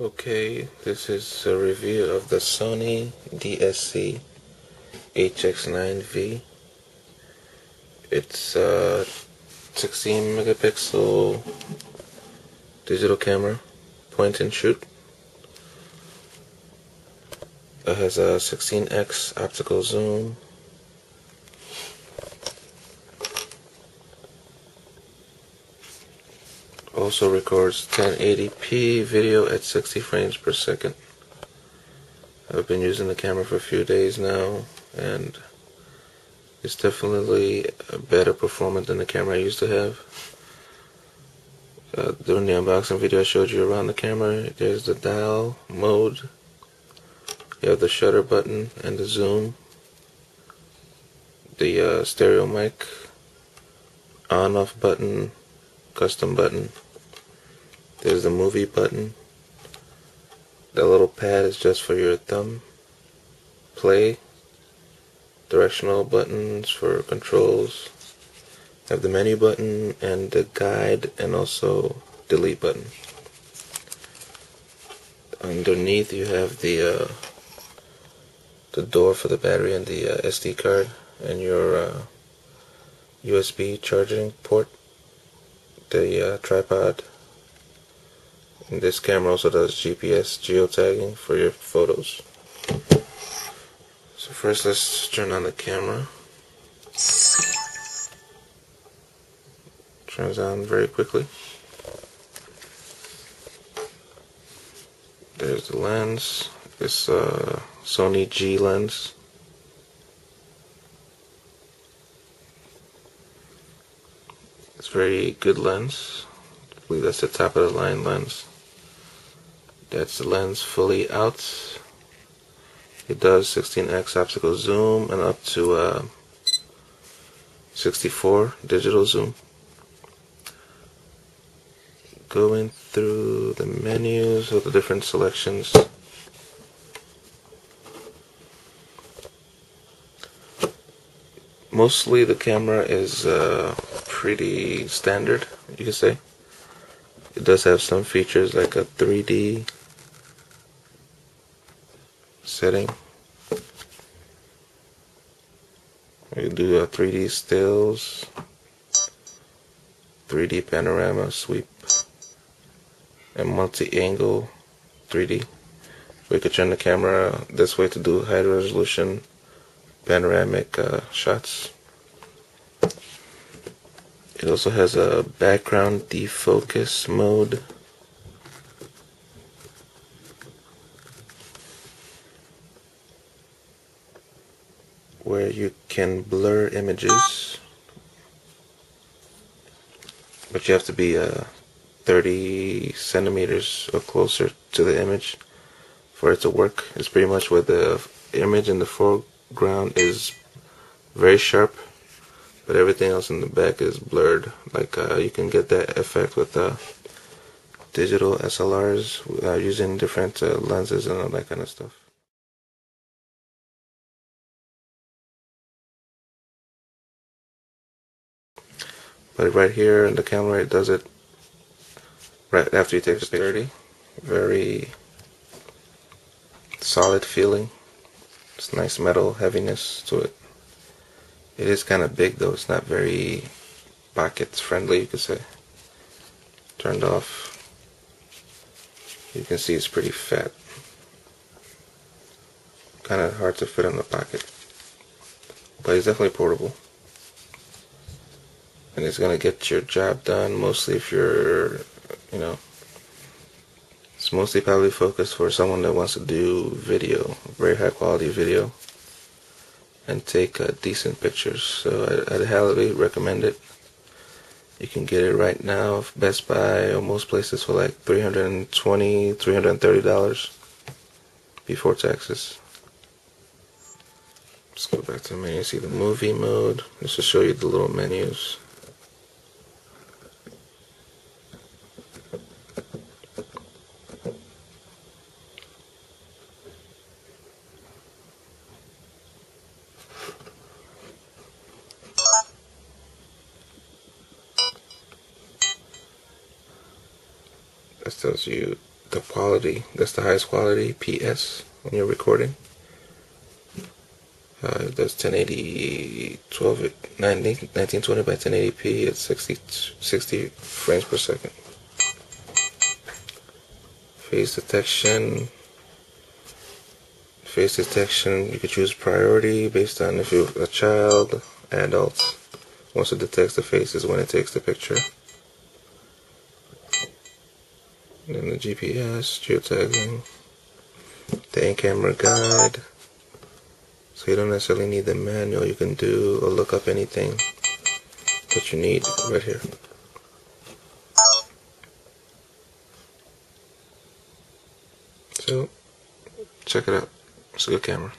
Okay, this is a review of the Sony DSC HX9V. It's a 16 megapixel digital camera, point and shoot. It has a 16x optical zoom. Also records 1080p video at 60 frames per second. I've been using the camera for a few days now, and it's definitely a better performance than the camera I used to have. During the unboxing video I showed you around the camera, there's the dial mode, you have the shutter button and the zoom, the stereo mic, on off button, custom button, there's the movie button, that little pad is just for your thumb, play, directional buttons for controls, have the menu button and the guide and also delete button. Underneath you have the door for the battery and the SD card and your USB charging port, the tripod, and this camera also does GPS geotagging for your photos. So first let's turn on the camera. Turns on very quickly. There's the lens. This Sony G lens. It's a very good lens. I believe that's the top of the line lens. That's the lens fully out. It does 16x optical zoom and up to 64 digital zoom. Going through the menus of the different selections. Mostly the camera is pretty standard, you could say. It does have some features like a 3D setting. You do 3D stills, 3D panorama sweep, and multi-angle 3D. We could turn the camera this way to do high resolution panoramic shots. It also has a background defocus mode. Where you can blur images, but you have to be 30 centimeters or closer to the image for it to work. It's pretty much where the image in the foreground is very sharp, but everything else in the back is blurred. Like you can get that effect with digital SLRs using different lenses and all that kind of stuff. But right here in the camera, it does it right after you take the picture. Very solid feeling. It's nice metal heaviness to it. It is kind of big though. It's not very pockets friendly, you could say. Turned off. You can see it's pretty fat. Kind of hard to fit in the pocket. But it's definitely portable. And it's going to get your job done, mostly if you're, it's mostly probably focused for someone that wants to do video, very high quality video, and take decent pictures. So I'd highly recommend it. You can get it right now at Best Buy or most places for like $320, $330 before taxes. Let's go back to the menu, see the movie mode, just to show you the little menus. This tells you the quality. That's the highest quality, PS, when you're recording. It does 1080, 1920 by 1080p at 60 frames per second. Face detection. Face detection, you can choose priority based on if you're a child, adult. Once it detects the face is when it takes the picture. And then the GPS, geotagging, the in-camera guide. So you don't necessarily need the manual, you can do or look up anything that you need right here. So, check it out. It's a good camera.